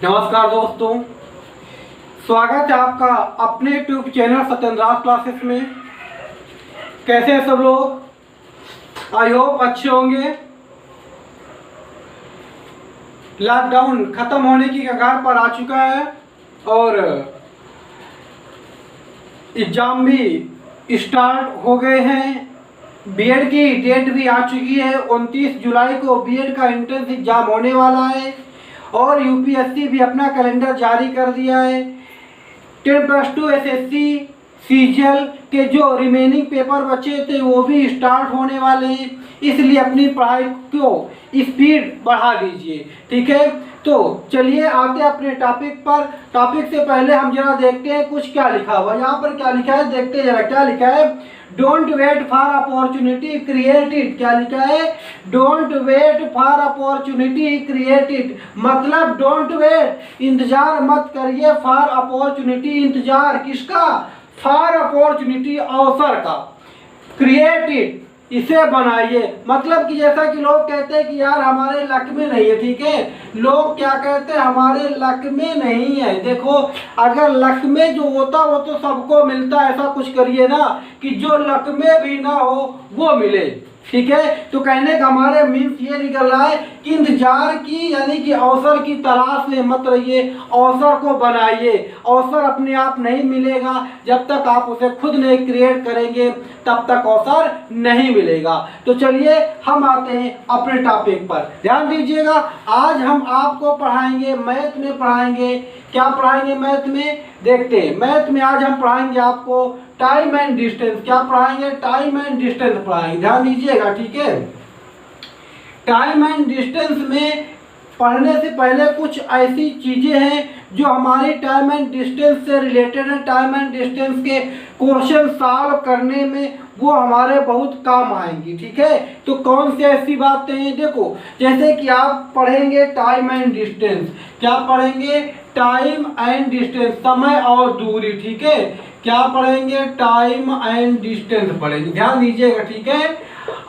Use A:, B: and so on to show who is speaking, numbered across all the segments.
A: नमस्कार दोस्तों, स्वागत है आपका अपने यूट्यूब चैनल सत्येंद्र क्लासेस में। कैसे हैं सब लोग? आई होप अच्छे होंगे। लॉकडाउन खत्म होने की कगार पर आ चुका है और एग्जाम भी स्टार्ट हो गए हैं। बीएड की डेट भी आ चुकी है। 29 जुलाई को बीएड का एंट्रेंस एग्जाम होने वाला है और यूपीएससी भी अपना कैलेंडर जारी कर दिया है। 10+2 एसएससी सीजीएल के जो रिमेनिंग पेपर बचे थे वो भी स्टार्ट होने वाले हैं, इसलिए अपनी पढ़ाई को स्पीड बढ़ा लीजिए। ठीक है, तो चलिए आते हैं अपने टॉपिक पर। टॉपिक से पहले हम जरा देखते हैं कुछ क्या लिखा हुआ। यहाँ पर क्या लिखा है देखते जरा। क्या लिखा है? Don't wait for opportunity, create it. क्या लिखा है? Don't wait for opportunity, create it. मतलब डोंट वेट, इंतजार मत करिए, फॉर अपॉर्चुनिटी, इंतजार किसका? फॉर अपॉर्चुनिटी, अवसर का। क्रिएट इट, इसे बनाइए। मतलब कि जैसा कि लोग कहते हैं कि यार हमारे लक में नहीं है। ठीक है, लोग क्या कहते हैं? हमारे लक में नहीं है। देखो, अगर लक में जो होता वो तो सबको मिलता है। ऐसा कुछ करिए ना कि जो लक में भी ना हो वो मिले। ठीक है, तो कहने का हमारे मीन्स ये निकल रहा है कि इंतजार की यानी कि अवसर की तलाश में मत रहिए, अवसर को बनाइए। अवसर अपने आप नहीं मिलेगा, जब तक आप उसे खुद नहीं क्रिएट करेंगे तब तक अवसर नहीं मिलेगा। तो चलिए हम आते हैं अपने टॉपिक पर। ध्यान दीजिएगा, आज हम आपको पढ़ाएंगे, मैथ में पढ़ाएंगे। क्या पढ़ाएंगे मैथ में? देखते हैं। मैथ में आज हम पढ़ाएंगे आपको टाइम एंड डिस्टेंस। क्या पढ़ाएंगे? टाइम एंड डिस्टेंस पढ़ाएंगे। ध्यान दीजिएगा, ठीक है। टाइम एंड डिस्टेंस में पढ़ने से पहले कुछ ऐसी चीजें हैं जो हमारी टाइम एंड डिस्टेंस से रिलेटेड है। टाइम एंड डिस्टेंस के क्वेश्चन सॉल्व करने में वो हमारे बहुत काम आएंगी। ठीक है, तो कौन सी ऐसी बातें हैं? देखो, जैसे कि आप पढ़ेंगे टाइम एंड डिस्टेंस। क्या पढ़ेंगे? टाइम एंड डिस्टेंस, समय और दूरी। ठीक है, क्या पढ़ेंगे? टाइम एंड डिस्टेंस पढ़ेंगे। ध्यान दीजिएगा, ठीक है।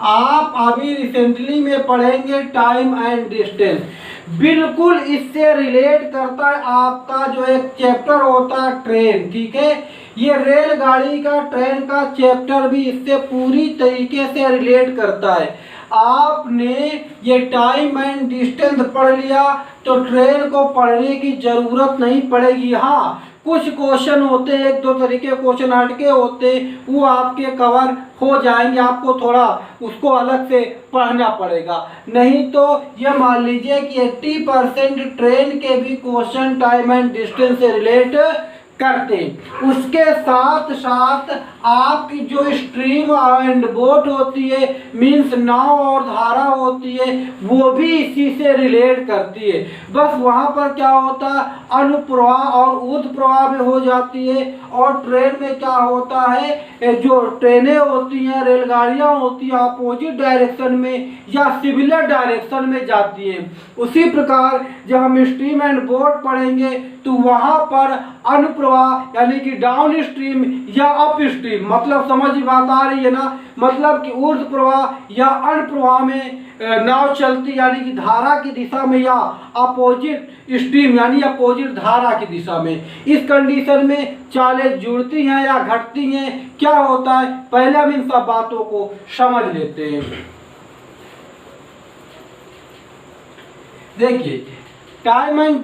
A: आप अभी रिसेंटली में पढ़ेंगे टाइम एंड डिस्टेंस। बिल्कुल इससे रिलेट करता है आपका जो एक चैप्टर होता है ट्रेन। ठीक है, ये रेलगाड़ी का, ट्रेन का चैप्टर भी इससे पूरी तरीके से रिलेट करता है। आपने ये टाइम एंड डिस्टेंस पढ़ लिया तो ट्रेन को पढ़ने की जरूरत नहीं पड़ेगी। हाँ, कुछ क्वेश्चन होते हैं, 1-2 तरीके क्वेश्चन हटके होते, वो आपके कवर हो जाएंगे। आपको थोड़ा उसको अलग से पढ़ना पड़ेगा। नहीं तो ये मान लीजिए कि 80% ट्रेन के भी क्वेश्चन टाइम एंड डिस्टेंस से रिलेट करते। उसके साथ साथ आपकी जो स्ट्रीम एंड बोट होती है, मीन्स नाव और धारा होती है, वो भी इसी से रिलेट करती है। बस वहाँ पर क्या होता है? अनुप्रवाह और ऊर्ध्व प्रवाह में हो जाती है। और ट्रेन में क्या होता है? जो ट्रेनें होती हैं, रेलगाड़ियाँ होती हैं, अपोजिट डायरेक्शन में या सिमिलर डायरेक्शन में जाती हैं। उसी प्रकार जब हम स्ट्रीम एंड बोट पढ़ेंगे तो वहाँ पर अनुप्रवाह यानी कि डाउन स्ट्रीम या अप स्ट्रीम, मतलब समझ बात आ रही है ना? मतलब कि ऊर्ध्व प्रवाह या अनुप्रवाह में नाव चलती यानी कि धारा की दिशा में, या अपोजिट स्ट्रीम यानी अपोजिट धारा की दिशा में। इस कंडीशन में चालें जुड़ती हैं या घटती हैं। क्या होता है? पहले हम इन सब बातों को समझ लेते हैं। देखिए, टाइम एंड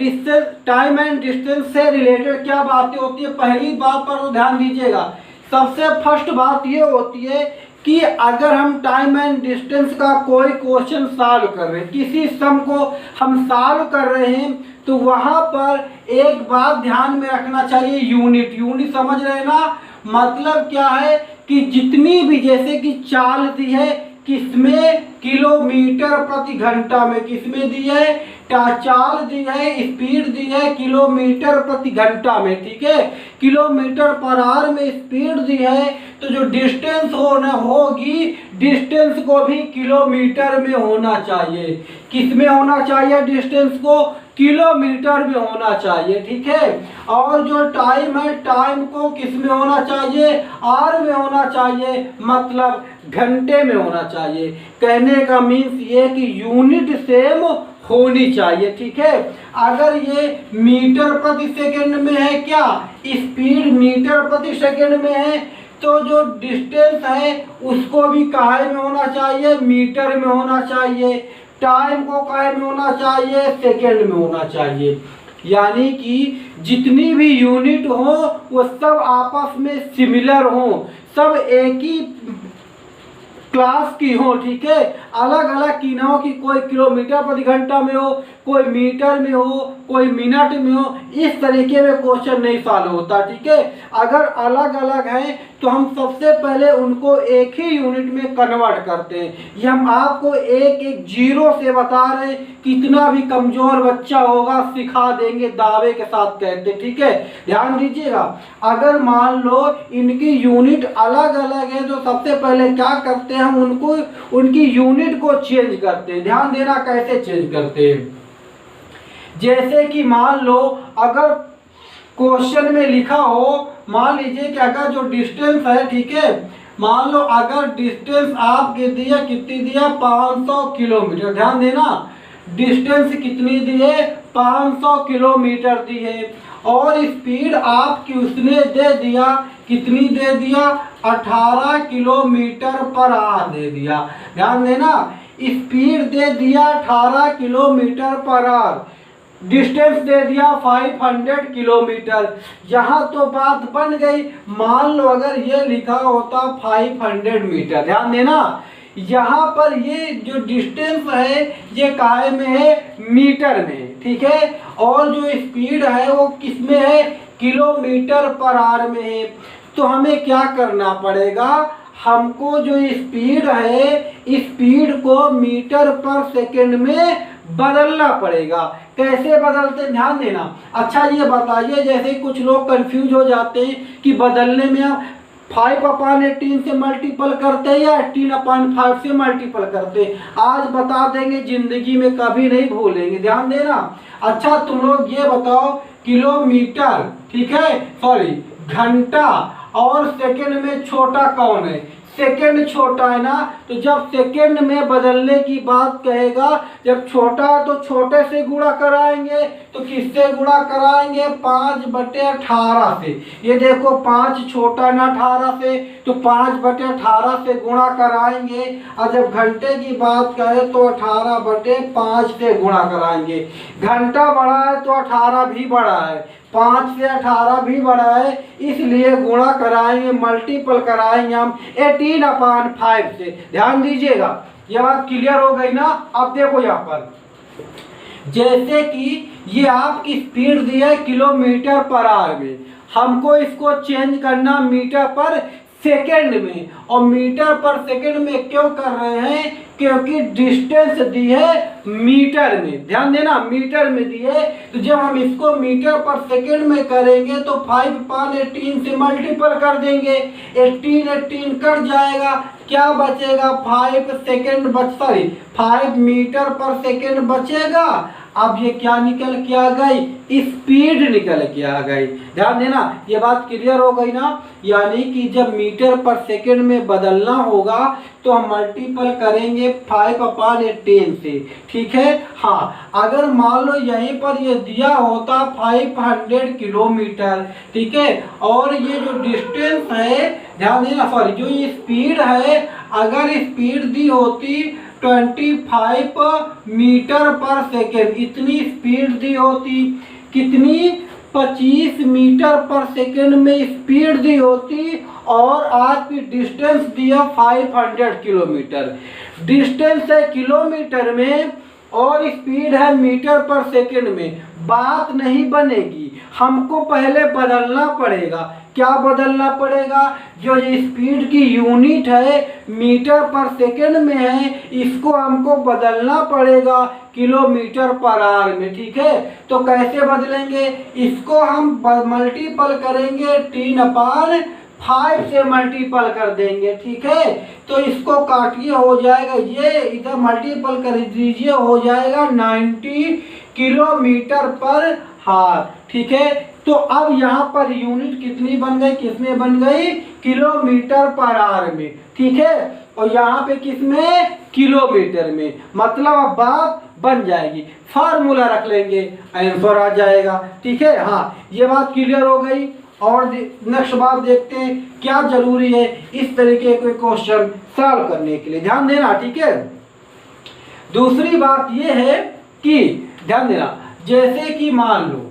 A: डिस्टेंस से रिलेटेड क्या बातें होती है? पहली बात पर तो ध्यान दीजिएगा। सबसे फर्स्ट बात ये होती है कि अगर हम टाइम एंड डिस्टेंस का कोई क्वेश्चन सॉल्व कर रहे हैं, किसी सम को हम सॉल्व कर रहे हैं, तो वहां पर एक बात ध्यान में रखना चाहिए, यूनिट समझ रहे हैं ना? मतलब क्या है कि जितनी भी, जैसे कि चाल दी है किसमें? किलोमीटर प्रति घंटा में। किसमें दी है? चाल दी है, स्पीड दी है किलोमीटर प्रति घंटा में। ठीक है, किलोमीटर पर आवर में स्पीड दी है, तो जो डिस्टेंस होगी, डिस्टेंस को भी किलोमीटर में होना चाहिए। किस में होना चाहिए? डिस्टेंस को किलोमीटर में होना चाहिए। ठीक है, और जो टाइम है, टाइम को किस में होना चाहिए? आवर में होना चाहिए, मतलब घंटे में होना चाहिए। कहने का मीन्स ये कि यूनिट सेम होनी चाहिए। ठीक है, अगर ये मीटर प्रति सेकंड में है, क्या स्पीड मीटर प्रति सेकंड में है, तो जो डिस्टेंस है उसको भी काहे में होना चाहिए, मीटर में होना चाहिए। टाइम को काहे में होना चाहिए, सेकंड में होना चाहिए। यानी कि जितनी भी यूनिट हो वो सब आपस में सिमिलर हो, सब एक ही क्लास की हो। ठीक है, अलग अलग की ना हो कि कोई किलोमीटर प्रति घंटा में हो, कोई मीटर में हो, कोई मिनट में हो। इस तरीके में क्वेश्चन नहीं सॉल्व होता। ठीक है, अगर अलग अलग हैं तो हम सबसे पहले उनको एक ही यूनिट में कन्वर्ट करते हैं। ये हम आपको एक एक जीरो से बता रहे हैं, कितना भी कमजोर बच्चा होगा सिखा देंगे, दावे के साथ कहते। ठीक है, ध्यान दीजिएगा, अगर मान लो इनकी यूनिट अलग अलग है तो सबसे पहले क्या करते हैं, हम उनको उनकी यूनिट को चेंज करते हैं। ध्यान देना कैसे चेंज करते हैं। जैसे कि मान लो अगर क्वेश्चन में लिखा हो, मान लीजिए कि अगर जो डिस्टेंस है, ठीक है, मान लो अगर डिस्टेंस आपके दिया, कितनी दिया, 500 किलोमीटर। ध्यान देना, डिस्टेंस कितनी दी है, 500 किलोमीटर दी है, और स्पीड आपकी उसने दे दिया, कितनी दे दिया, 18 किलोमीटर पर आवर दे दिया। ध्यान देना, स्पीड दे दिया 18 किलोमीटर पर आवर, डिस्टेंस दे दिया 500 किलोमीटर। यहाँ तो बात बन गई। मान लो अगर ये लिखा होता 500 मीटर, ध्यान देना, यहाँ पर ये जो डिस्टेंस है ये काहे में है, मीटर में। ठीक है, और जो स्पीड है वो किस में है, किलोमीटर पर आवर में है। तो हमें क्या करना पड़ेगा, हमको जो स्पीड है, स्पीड को मीटर पर सेकंड में बदलना पड़ेगा। कैसे बदलते, ध्यान देना। अच्छा ये बताइए, जैसे कुछ लोग कंफ्यूज हो जाते हैं कि बदलने में आप 5/18 से मल्टीपल करते हैं या 18/5 से मल्टीपल करते हैं। आज बता देंगे, जिंदगी में कभी नहीं भूलेंगे। ध्यान देना। अच्छा तुम लोग ये बताओ, किलोमीटर, ठीक है, सॉरी, घंटा और सेकंड में छोटा कौन है, सेकंड छोटा है ना। तो जब सेकंड में बदलने की बात कहेगा, जब छोटा है तो छोटे से गुणा कराएंगे, तो किससे गुणा कराएंगे, 5/18 से। ये देखो 5 छोटा ना 18 से, तो 5/18 से गुणा कराएंगे। और जब घंटे की बात करें तो 18/5 से गुणा कराएंगे। घंटा बड़ा है तो 18 भी बड़ा है, 5 से 18 भी बड़ा है, इसलिए गुणा कराएंगे, मल्टीपल कराएंगे हम 18/5 से। ध्यान दीजिएगा, यह बात क्लियर हो गई ना। अब देखो यहाँ पर, जैसे कि ये आपकी स्पीड दी है किलोमीटर पर आवर में, हमको इसको चेंज करना मीटर पर सेकंड में। और मीटर पर सेकंड में क्यों कर रहे हैं, क्योंकि डिस्टेंस दी है मीटर में। ध्यान देना, मीटर में दी है, तो जब हम इसको मीटर पर सेकंड में करेंगे तो 5/18 से मल्टीपल कर देंगे, 18 कट जाएगा, क्या बचेगा, 5 सेकंड 5 मीटर पर सेकंड बचेगा। अब ये क्या निकल के आ गई, स्पीड निकल के आ गई। ध्यान देना, ये बात क्लियर हो गई ना। यानी कि जब मीटर पर सेकंड में बदलना होगा तो हम मल्टीपल करेंगे 5/18 से। ठीक है, हाँ, अगर मान लो यहीं पर ये दिया होता 500 किलोमीटर, ठीक है, और ये जो डिस्टेंस है, ध्यान देना, सॉरी, जो ये स्पीड है, अगर स्पीड दी होती 25 मीटर पर सेकेंड, इतनी स्पीड दी होती, कितनी, 25 मीटर पर सेकेंड में स्पीड दी होती, और आपकी डिस्टेंस दिया 500 किलोमीटर। डिस्टेंस है किलोमीटर में और स्पीड है मीटर पर सेकेंड में, बात नहीं बनेगी। हमको पहले बदलना पड़ेगा। क्या बदलना पड़ेगा, जो स्पीड की यूनिट है मीटर पर सेकेंड में है, इसको हमको बदलना पड़ेगा किलोमीटर पर आवर में। ठीक है, तो कैसे बदलेंगे, इसको हम मल्टीपल करेंगे 3/5 से मल्टीपल कर देंगे। ठीक है, तो इसको काटिए, हो जाएगा, ये इधर मल्टीपल कर दीजिए, हो जाएगा 90 किलोमीटर पर आवर। ठीक है, तो अब यहाँ पर यूनिट कितनी बन गई, किसमें बन गई, किलोमीटर पर आवर में। ठीक है, और यहाँ पे किसमें, किलोमीटर में। मतलब अब बात बन जाएगी, फार्मूला रख लेंगे, आंसर आ जाएगा। ठीक है, हाँ ये बात क्लियर हो गई। और नेक्स्ट बात देखते हैं क्या जरूरी है इस तरीके के क्वेश्चन सॉल्व करने के लिए, ध्यान देना। ठीक है, दूसरी बात ये है कि ध्यान देना, जैसे कि मान लो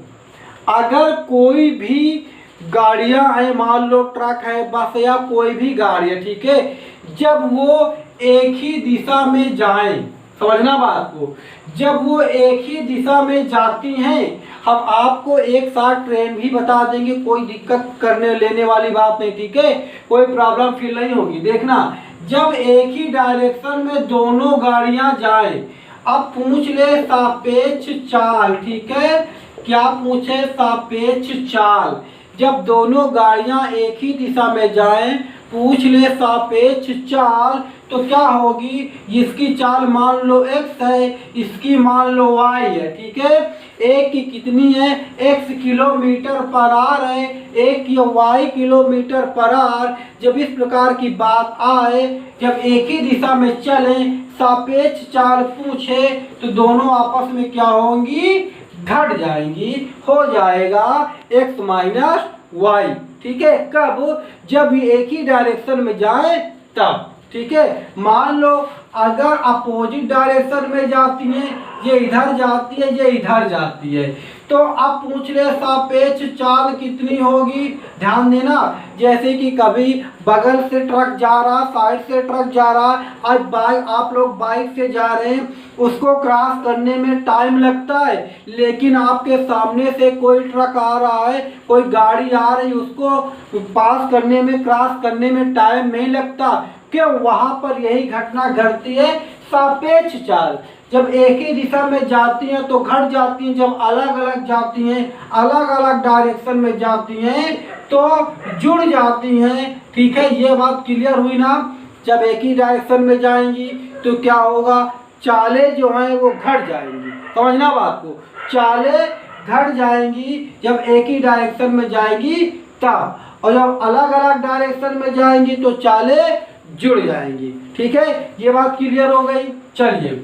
A: अगर कोई भी गाड़ियां हैं, मान लो ट्रक है, बस या कोई भी गाड़ी है, ठीक है, जब वो एक ही दिशा में जाएं, समझना बात को, जब वो एक ही दिशा में जाती हैं, हम आपको एक साथ ट्रेन भी बता देंगे, कोई दिक्कत करने लेने वाली बात नहीं। ठीक है, कोई प्रॉब्लम फील नहीं होगी। देखना, जब एक ही डायरेक्शन में दोनों गाड़ियां जाएं, अब पूछ ले सापेक्ष चाल। ठीक है, क्या पूछे? सापेक्ष चाल। जब दोनों गाड़ियां एक ही दिशा में जाएं, पूछ ले सापेक्ष चाल, तो क्या होगी? इसकी चाल मान लो x है, इसकी मान लो y है। ठीक है, एक की कितनी है? x किलोमीटर पर आवर है, एक की y किलोमीटर पर आवर। जब इस प्रकार की बात आए, जब एक ही दिशा में चले, सापेक्ष चाल पूछे, तो दोनों आपस में क्या होंगी? घट जाएंगी, हो जाएगा x माइनस वाई। ठीक है, कब? जब ये एक ही डायरेक्शन में जाए तब। ठीक है, मान लो अगर अपोजिट डायरेक्शन में जाती है, ये इधर जाती है, ये इधर जाती है, तो अब पूछ ले सापेक्ष चाल कितनी होगी। ध्यान देना, जैसे कि कभी बगल से ट्रक जा रहा, साइड से ट्रक जा रहा, आज बाइक, आप लोग बाइक से जा रहे हैं, उसको क्रॉस करने में टाइम लगता है, लेकिन आपके सामने से कोई ट्रक आ रहा है, कोई गाड़ी आ रही, उसको पास करने में, क्रॉस करने में टाइम नहीं लगता। क्यों? वहां पर यही घटना घटती है, सापेक्ष चाल। जब एक ही दिशा में जाती हैं तो घट जाती हैं, जब अलग अलग जाती हैं, अलग अलग डायरेक्शन में जाती हैं, तो जुड़ जाती हैं। ठीक है, ये बात क्लियर हुई ना? जब एक ही डायरेक्शन में जाएंगी तो क्या होगा? चालें जो हैं वो घट जाएंगी, समझना बात को, चालें घट जाएंगी जब एक ही डायरेक्शन में जाएंगी तब, और जब अलग अलग डायरेक्शन में जाएंगी तो चालें जुड़ जाएंगी। ठीक है, ये बात क्लियर हो गई। चलिए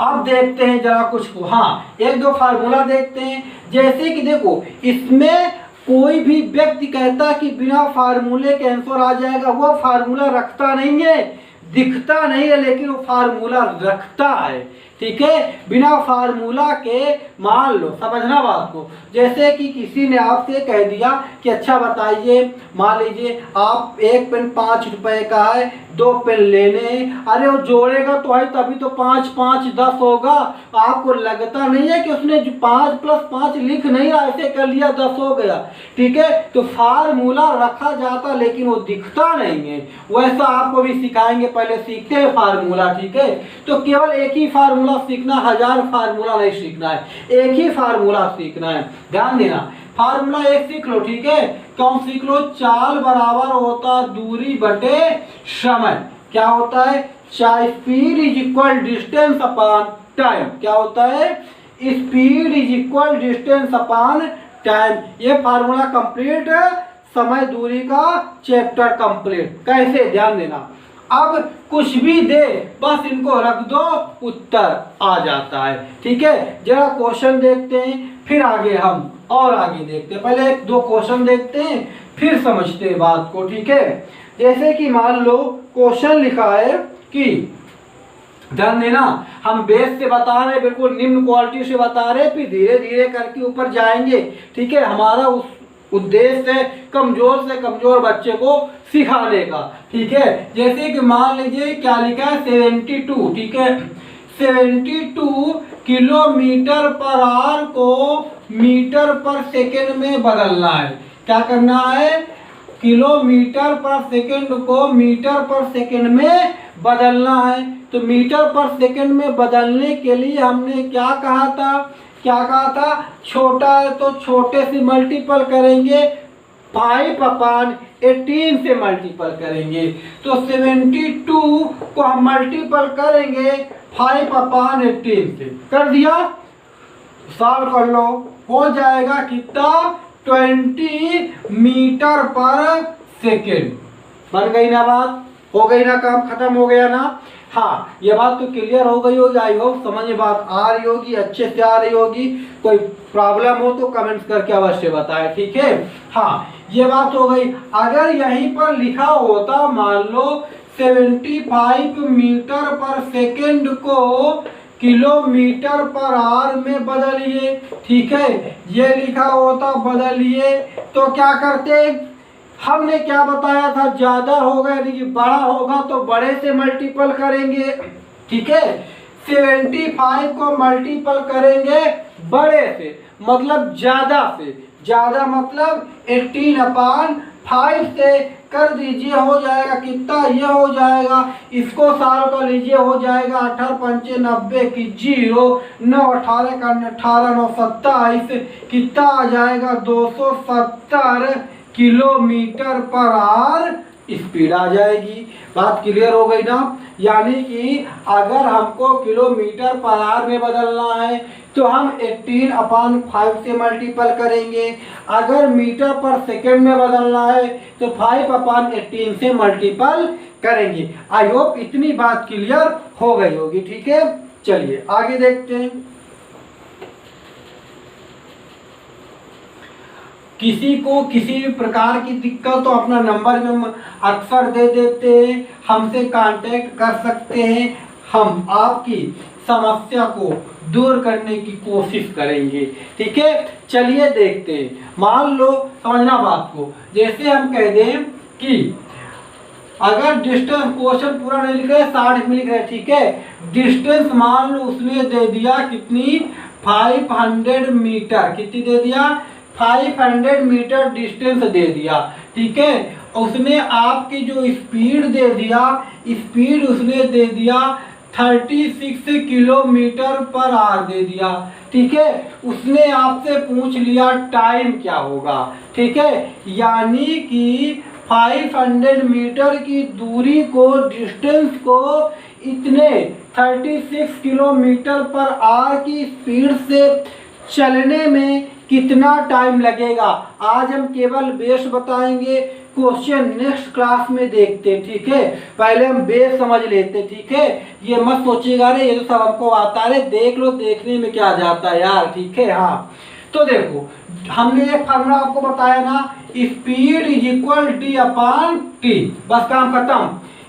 A: अब देखते हैं जरा कुछ को, हाँ एक दो फार्मूला देखते हैं। जैसे कि देखो, इसमें कोई भी व्यक्ति कहता कि बिना फार्मूले के आंसर आ जाएगा, वो फार्मूला रखता नहीं है, दिखता नहीं है, लेकिन वो फार्मूला रखता है। ठीक है, बिना फार्मूला के मान लो, समझना बात को, जैसे कि किसी ने आपसे कह दिया कि अच्छा बताइए, मान लीजिए आप एक पेन 5 रुपए का है, 2 पेन लेने, अरे वो जोड़ेगा तो है तभी तो 5 5 10 होगा। आपको लगता नहीं है कि उसने जो 5 + 5 लिख नहीं रहा, ऐसे कर लिया 10 हो गया। ठीक है, तो फार्मूला रखा जाता लेकिन वो दिखता नहीं है। वैसा आपको भी सिखाएंगे, पहले सीखते हैं फार्मूला। ठीक है, तो केवल एक ही फार्मूला सीखना, 1000 फार्मूला नहीं सीखना है, एक ही फार्मूला सीखना है। ध्यान देना, फार्मूला एक सीख लो। ठीक है, कौन सीख लो? चाल बराबर होता दूरी बटे समय। क्या होता है? Speed is equal distance upon time. क्या होता है? Speed is equal distance upon time. ये फार्मूला कंप्लीट, समय दूरी का चैप्टर कंप्लीट। कैसे? ध्यान देना, अब कुछ भी दे बस इनको रख दो, उत्तर आ जाता है। ठीक है, जरा क्वेश्चन देखते हैं, फिर आगे हम और आगे देखते हैं। पहले 1-2 क्वेश्चन देखते हैं, फिर समझते हैं बात को। ठीक है, जैसे कि मान लो क्वेश्चन लिखा है कि, ध्यान देना, हम बेस से बता रहे, बिल्कुल निम्न क्वालिटी से बता रहे, फिर धीरे धीरे करके ऊपर जाएंगे। ठीक है, हमारा उस उद्देश्य है कमजोर से कमजोर बच्चे को सिखाने का। ठीक है, जैसे कि मान लीजिए क्या लिखा है? 72। ठीक है, 72 किलोमीटर पर आवर को मीटर पर सेकेंड में बदलना है। क्या करना है? किलोमीटर पर सेकेंड को मीटर पर सेकेंड में बदलना है। तो मीटर पर सेकेंड में बदलने के लिए हमने क्या कहा था? क्या कहा था? छोटा है तो छोटे से मल्टीपल करेंगे, 5/18 से मल्टीपल करेंगे। तो 72 को हम मल्टीपल करेंगे 5/18 से। कर दिया, सॉल्व कर लो, हो जाएगा कितना? 20 मीटर पर सेकेंड। बन गई ना बात? हो गई ना? काम खत्म हो गया ना? हाँ, ये बात तो क्लियर हो गई होगी, आई होप समझ में बात आ रही होगी, अच्छे से आ रही होगी। कोई प्रॉब्लम हो तो कमेंट्स करके अवश्य बताएं, ठीक है। हाँ, ये बात हो गई। अगर यहीं पर लिखा होता मान लो 75 मीटर पर सेकेंड को किलोमीटर पर आवर में बदलिए, ठीक है, ये लिखा होता बदलिए, तो क्या करते, हमने क्या बताया था, ज्यादा होगा यानी कि बड़ा होगा तो बड़े से मल्टीपल करेंगे, ठीक है। 75 को मल्टीपल करेंगे बड़े से, मतलब ज्यादा से, ज्यादा मतलब 18/5 से कर दीजिए, हो जाएगा कितना, ये हो जाएगा, इसको साल का लीजिए, हो जाएगा 18×5 90 की 0, 9 18 का 18, 9 27, कितना आ जाएगा 270 किलोमीटर पर आवर स्पीड आ जाएगी। बात क्लियर हो गई ना। यानी कि अगर हमको किलोमीटर पर आवर में बदलना है तो हम 18/5 से मल्टीपल करेंगे, अगर मीटर पर सेकेंड में बदलना है तो 5/18 से मल्टीपल करेंगे। आई होप इतनी बात क्लियर हो गई होगी, ठीक है। चलिए आगे देखते हैं। किसी को किसी भी प्रकार की दिक्कत तो अपना नंबर में हम अक्सर दे देते हैं, हमसे कांटेक्ट कर सकते हैं, हम आपकी समस्या को दूर करने की कोशिश करेंगे, ठीक है। चलिए देखते हैं। मान लो, समझना बात को, जैसे हम कह दें कि अगर डिस्टेंस क्वेश्चन पूरा नहीं लिख रहे, 60 में लिख रहे, ठीक है, डिस्टेंस मान लो उसने दे दिया कितनी, 500 मीटर, कितनी दे दिया, 500 मीटर डिस्टेंस दे दिया, ठीक है। उसने आपकी जो स्पीड दे दिया, स्पीड उसने दे दिया 36 किलोमीटर पर आवर दे दिया, ठीक है। उसने आपसे पूछ लिया टाइम क्या होगा, ठीक है। यानी कि 500 मीटर की दूरी को, डिस्टेंस को इतने 36 किलोमीटर पर आवर की स्पीड से चलने में कितना टाइम लगेगा। आज हम केवल बेस बताएंगे, क्वेश्चन नेक्स्ट क्लास में देखते हैं, ठीक है। पहले हम बेस समझ लेते, ठीक है। ये मत सोचिएगा रे ये तो सब हमको आता है, देख लो, देखने में क्या जाता है यार, ठीक है। हाँ, तो देखो हमने एक फार्मूला आपको बताया ना, स्पीड इज इक्वल d/t, बस काम खत्म।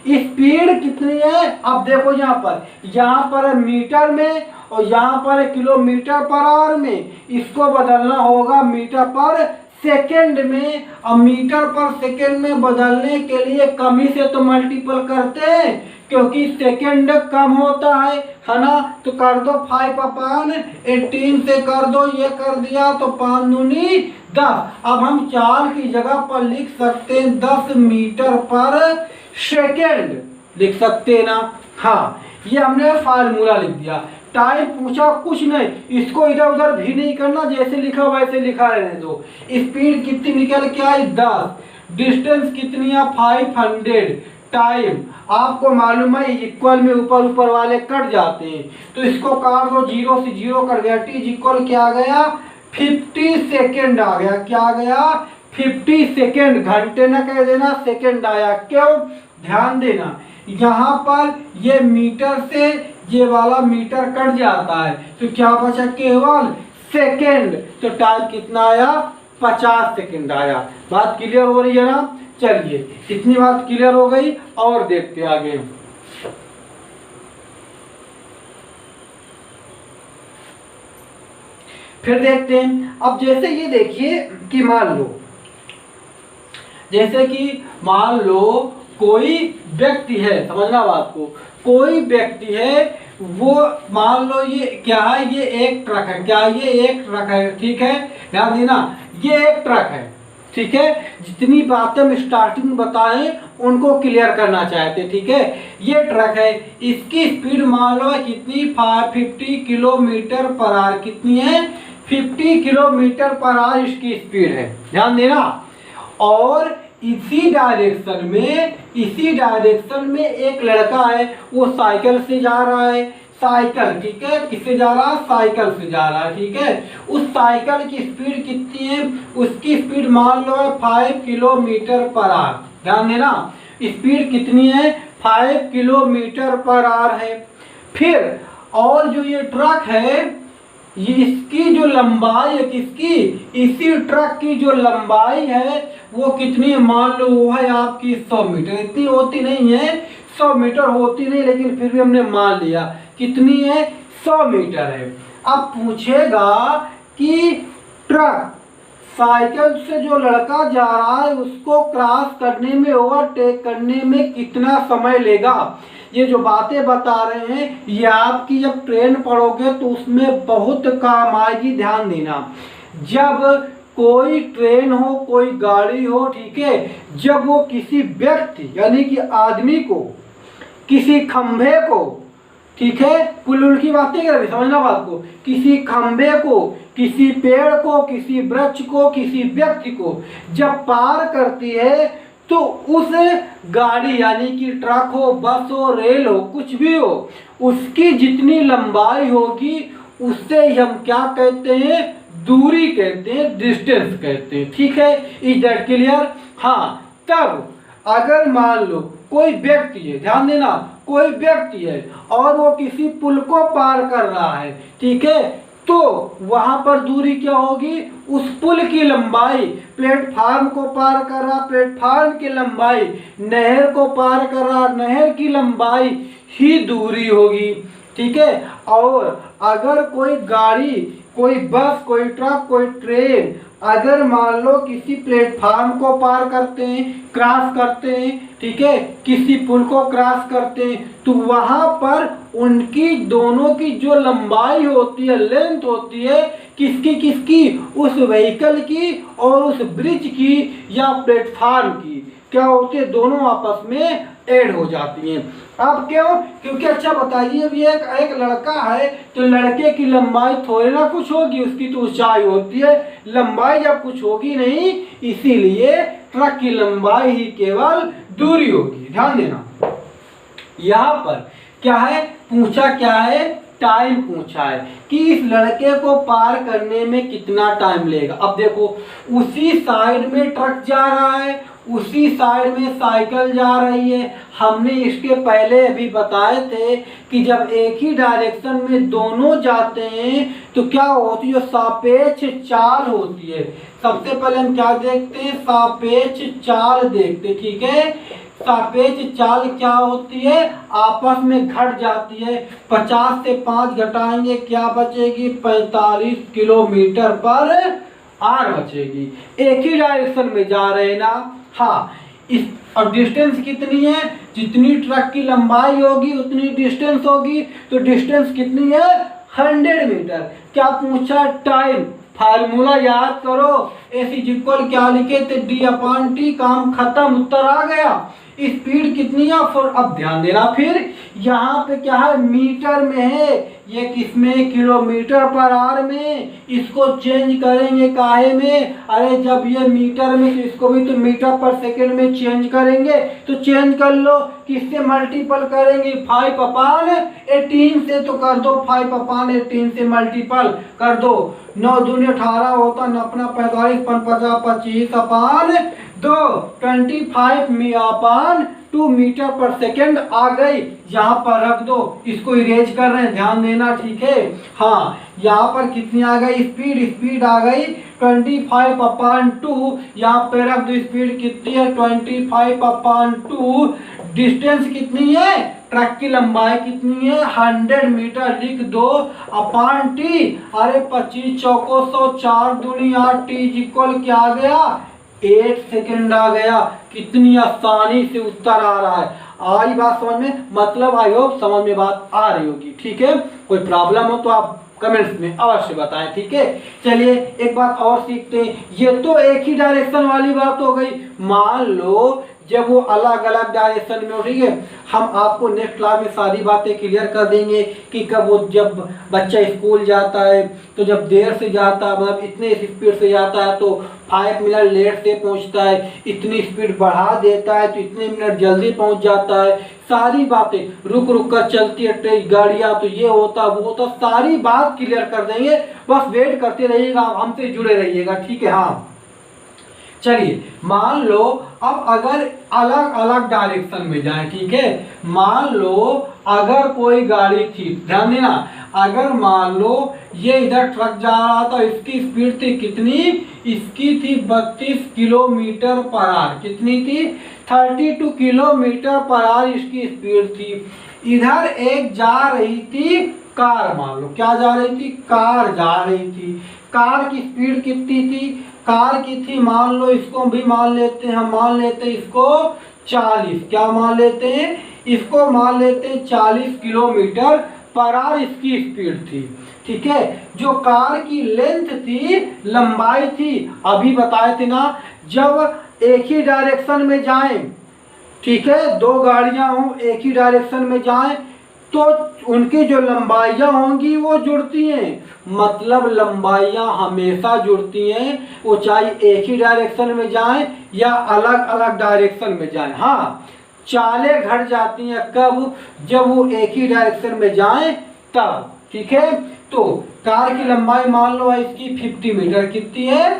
A: स्पीड कितनी है, अब देखो यहाँ पर मीटर में और यहाँ पर किलोमीटर पर आवर में, इसको बदलना होगा मीटर पर सेकंड में। अब मीटर पर सेकंड में बदलने के लिए कमी से तो मल्टीपल करते हैं, क्योंकि सेकंड कम होता है ना। तो कर दो 5/18 से कर दो, ये कर दिया तो 5 दूनी 10। अब हम 4 की जगह पर लिख सकते हैं 10 मीटर पर सेकंड, लिख सकते हैं ना। हाँ, ये हमने फार्मूला लिख दिया। टाइम पूछा कुछ नहीं, इसको इधर उधर भी नहीं करना, जैसे लिखा वैसे लिखा रहने दो। स्पीड कितनी निकल के आई 10, डिस्टेंस कितनी है 500, टाइम आपको मालूम है इक्वल में ऊपर वाले कट जाते हैं, तो इसको काट दो, 0 से 0 कट गया, टी इक्वल क्या आ गया 50 सेकेंड आ गया। क्या आ गया 50 सेकेंड, घंटे ना कह देना, सेकेंड आया। क्यों, ध्यान देना, यहाँ पर ये मीटर से ये वाला मीटर कट जाता है तो क्या बचा केवल सेकेंड, तो टाइम कितना आया 50 सेकेंड आया। बात क्लियर हो रही है ना। चलिए इतनी बात क्लियर हो गई, और देखते आगे। फिर देखते हैं। अब जैसे ये देखिए कि मान लो कोई व्यक्ति है, समझना बात को, कोई व्यक्ति है, वो मान लो ये क्या है, ये एक ट्रक है, क्या ये एक ट्रक है, ठीक है। ध्यान देना, ये एक ट्रक है, ठीक है। जितनी बातें हम स्टार्टिंग में बताएं उनको क्लियर करना चाहते, ठीक है। ये ट्रक है, इसकी स्पीड मान लो कितनी 50 किलोमीटर पर आवर, कितनी है 50 किलोमीटर पर आवर इसकी स्पीड है, ध्यान देना। और इसी डायरेक्शन में एक लड़का है, वो साइकिल से जा रहा है, साइकिल, ठीक है। किससे जा रहा है, साइकिल से जा रहा है, ठीक है। उस साइकिल की स्पीड कितनी है, उसकी स्पीड मान लो है 5 किलोमीटर पर आवर, ध्यान देना। स्पीड कितनी है 5 किलोमीटर पर आवर है। फिर और जो ये ट्रक है, ये इसकी जो लंबाई है, किसकी, इसी ट्रक की जो लंबाई है वो कितनी, मान लो वो है आपकी 100 मीटर। इतनी होती नहीं है, 100 मीटर होती नहीं, लेकिन फिर भी हमने मान लिया कितनी है, 100 मीटर है। अब पूछेगा कि ट्रक साइकिल से जो लड़का जा रहा है उसको क्रॉस करने में, ओवरटेक करने में कितना समय लेगा। ये जो बातें बता रहे हैं ये आपकी जब ट्रेन पढ़ोगे तो उसमें बहुत काम आएगी, ध्यान देना। जब कोई ट्रेन हो, कोई गाड़ी हो, ठीक है, जब वो किसी व्यक्ति यानी कि आदमी को, किसी खंभे को, ठीक है, पुल की बातें कर रही, समझना बात को, किसी खंभे को, किसी पेड़ को, किसी वृक्ष को, किसी व्यक्ति को जब पार करती है तो उस गाड़ी यानी कि ट्रक हो, बस हो, रेल हो, कुछ भी हो, उसकी जितनी लंबाई होगी उससे हम क्या कहते हैं, दूरी कहते हैं, डिस्टेंस कहते हैं। ठीक है, इज दैट क्लियर। हाँ, तब अगर मान लो कोई व्यक्ति है, ध्यान देना, कोई व्यक्ति है और वो किसी पुल को पार कर रहा है, ठीक है, तो वहां पर दूरी क्या होगी, उस पुल की लंबाई, प्लेटफार्म को पार कर रहा, प्लेटफार्म की लंबाई, नहर को पार कर रहा, नहर की लंबाई ही दूरी होगी। ठीक है, और अगर कोई गाड़ी, कोई बस, कोई ट्रक, कोई ट्रेन अगर मान लो किसी प्लेटफार्म को पार करते हैं, क्रॉस करते हैं, ठीक है, किसी पुल को क्रॉस करते हैं, तो वहां पर उनकी दोनों की जो लंबाई होती है, लेंथ होती है, किसकी किसकी, उस व्हीकल की और उस ब्रिज की या प्लेटफार्म की, क्या होती है, दोनों आपस में ऐड हो जाती हैं। अब क्यों, क्योंकि अच्छा बताइए, अब ये एक लड़का है तो लड़के की लंबाई थोड़ी ना कुछ होगी, उसकी तो ऊंचाई होती है, लंबाई जब कुछ होगी नहीं, इसीलिए ट्रक की लंबाई ही केवल दूरी होगी। ध्यान देना, यहाँ पर क्या है, पूछा क्या है, टाइम पूछा है कि इस लड़के को पार करने में कितना टाइम लेगा। अब देखो, उसी साइड में ट्रक जा रहा है, उसी साइड में साइकिल जा रही है। हमने इसके पहले अभी बताए थे कि जब एक ही डायरेक्शन में दोनों जाते हैं तो क्या होती है, सापेक्ष चाल होती है। सबसे पहले हम क्या देखते हैं, सापेक्ष चाल देखते, ठीक है। सापेक्ष चाल क्या होती है, आपस में घट जाती है। 50 से 5 घटाएंगे क्या बचेगी, 45 किलोमीटर पर आवर बचेगी। एक ही डायरेक्शन में जा रहे हैं ना। हाँ, इस और डिस्टेंस कितनी है, जितनी ट्रक की लंबाई होगी उतनी डिस्टेंस होगी, तो डिस्टेंस कितनी है, 100 मीटर। क्या पूछा, टाइम। फार्मूला याद करो, एस इज इक्वल क्या लिखे थे, d/t, काम खत्म, उत्तर आ गया। स्पीड कितनी है, फिर अब ध्यान देना, फिर यहाँ पे क्या है, मीटर में है, ये किसमें, किलोमीटर पर आवर में। इसको चेंज करेंगे काहे में, अरे जब ये मीटर में तो इसको भी तो मीटर पर सेकंड में चेंज करेंगे, तो चेंज कर लो, किससे मल्टीपल करेंगे, 5/18 से तो कर दो, 5/18 से मल्टीपल कर दो, 9 दूनी 18 होता, 9 45 50 25/2, 25/2 मीटर पर सेकेंड आ गई। यहाँ पर रख दो, इसको इरेज कर रहे हैं, ध्यान देना, ठीक है। हाँ, यहाँ पर कितनी आ गई स्पीड, स्पीड आ गई 25/2, यहाँ पे रख दो, स्पीड कितनी है 25/2, डिस्टेंस कितनी है, ट्रक की लंबाई कितनी है 100 मीटर, लिख दो अपॉन टी। अरे 25 चौको 100, 4 दूनी 8, टी इक्वल क्या आ गया, 8 सेकेंड आ गया। कितनी आसानी से उत्तर आ रहा है। आई बात समझ में, मतलब आई होप समझ में बात आ रही होगी, ठीक है। कोई प्रॉब्लम हो तो आप कमेंट्स में अवश्य बताएं, ठीक है। चलिए एक बात और सीखते हैं, ये तो एक ही डायरेक्शन वाली बात हो गई। मान लो जब वो अलग अलग डायरेक्शन में हो, ठीक है, हम आपको नेक्स्ट क्लास में सारी बातें क्लियर कर देंगे कि कब वो, जब बच्चा स्कूल जाता है तो जब देर से जाता है, मतलब इतने स्पीड से जाता है तो 5 मिनट लेट से पहुंचता है, इतनी स्पीड बढ़ा देता है तो इतने मिनट जल्दी पहुंच जाता है। सारी बातें रुक रुक कर चलती है ट्रेन, गाड़ियाँ, तो ये होता वो होता, सारी बात क्लियर कर देंगे। बस वेट करते रहिएगा, हमसे जुड़े रहिएगा, ठीक है। हाँ चलिए मान लो अब अगर अलग अलग डायरेक्शन में जाए, ठीक है, मान लो अगर कोई गाड़ी थी, ध्यान देना, अगर मान लो ये इधर ट्रक जा रहा था, इसकी स्पीड थी कितनी, इसकी थी 32 किलोमीटर पर आवर, कितनी थी 32 किलोमीटर पर आवर इसकी स्पीड थी। इधर एक जा रही थी कार, मान लो क्या जा रही थी, कार जा रही थी। कार की स्पीड कितनी थी, कार की थी मान लो, इसको भी मान लेते हैं, हम मान लेते हैं इसको 40, क्या मान लेते हैं, इसको मान लेते हैं 40 किलोमीटर पर आवर इसकी स्पीड थी, ठीक है। जो कार की लेंथ थी, लंबाई थी, अभी बताए थे ना, जब एक ही डायरेक्शन में जाएं, ठीक है, दो गाड़ियां हों एक ही डायरेक्शन में जाएं तो उनकी जो लंबाइयां होंगी वो जुड़ती हैं, मतलब लंबाइयां हमेशा जुड़ती हैं, वो चाहे एक ही डायरेक्शन में जाएं या अलग अलग डायरेक्शन में जाएं। हाँ, चालें घट जाती हैं कब, जब वो एक ही डायरेक्शन में जाएं तब, ठीक है। तो कार की लंबाई मान लो है इसकी 50 मीटर, कितनी है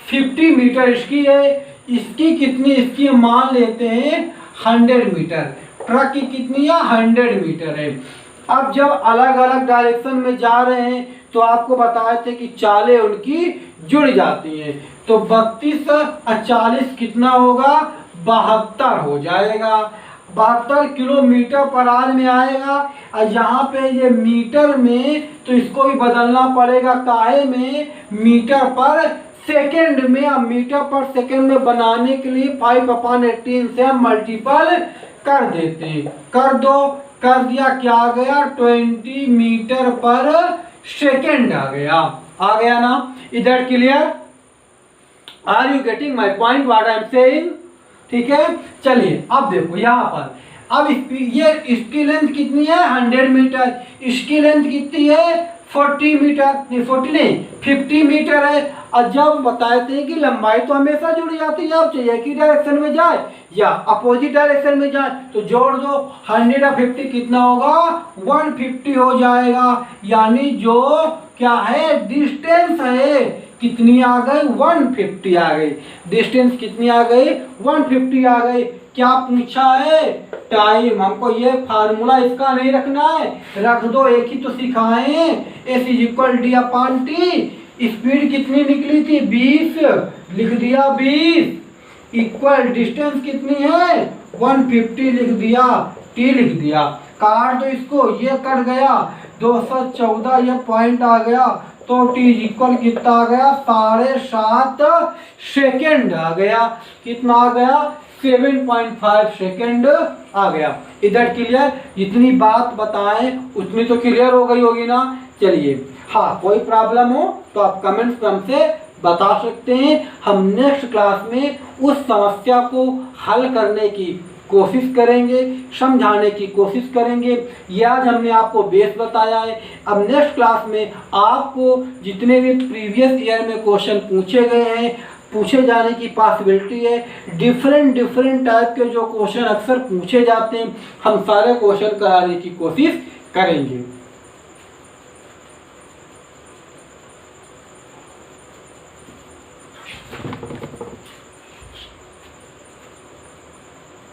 A: 50 मीटर इसकी है, इसकी कितनी, इसकी मान लेते हैं 100 मीटर, ट्रक की कितनी है 100 मीटर है। अब जब अलग अलग डायरेक्शन में जा रहे हैं तो आपको बताए थे कि चालें उनकी जुड़ जाती हैं, तो 32 और 40 कितना होगा 72 हो जाएगा, 72 किलोमीटर पर आवर में आएगा। और यहाँ पे ये मीटर में तो इसको भी बदलना पड़ेगा, काहे में, मीटर पर सेकेंड में। अब मीटर पर सेकेंड में बनाने के लिए 5/18 से हम मल्टीपल कर देते हैं, कर दो, कर दिया, क्या आ गया 20 मीटर पर सेकेंड आ गया ना। इधर clear, are you getting my point what I am saying, ठीक है। चलिए अब देखो यहाँ पर, अब ये इसकी लेंथ कितनी है 100 मीटर, इसकी लेंथ कितनी है 40 मीटर, नहीं 40 नहीं 50 मीटर है। और जब बताए थे कि लंबाई तो हमेशा जुड़ जाती है, अब चाहिए कि डायरेक्शन में जाए या अपोजिट डायरेक्शन में जाए तो जोड़ दो, 100 और 50 कितना होगा 150 हो जाएगा। यानी जो क्या है डिस्टेंस है कितनी आ गई 150 आ गई, डिस्टेंस कितनी आ गई 150 आ गई। क्या पूछा है टाइम, हमको ये फार्मूला इसका नहीं रखना है, रख दो, एक ही तो सिखाए, S = D/T। स्पीड कितनी निकली थी 20, लिख दिया 20, इक्वल डिस्टेंस कितनी है 150 लिख दिया, T लिख दिया। काट दो इसको, ये कट गया 214, ये पॉइंट आ गया, तो T इक्वल कितना आ गया 7.5 सेकेंड आ गया, कितना आ गया 7.5 सेकेंड आ गया। इधर क्लियर, जितनी बात बताएं उतनी तो क्लियर हो गई होगी ना। चलिए हाँ, कोई प्रॉब्लम हो तो आप कमेंट्स में हमसे बता सकते हैं, हम नेक्स्ट क्लास में उस समस्या को हल करने की कोशिश करेंगे, समझाने की कोशिश करेंगे। ये आज हमने आपको बेस बताया है, अब नेक्स्ट क्लास में आपको जितने भी प्रीवियस ईयर में क्वेश्चन पूछे गए हैं, पूछे जाने की पॉसिबिलिटी है, डिफरेंट टाइप के जो क्वेश्चन अक्सर पूछे जाते हैं, हम सारे क्वेश्चन कराने की कोशिश करेंगे।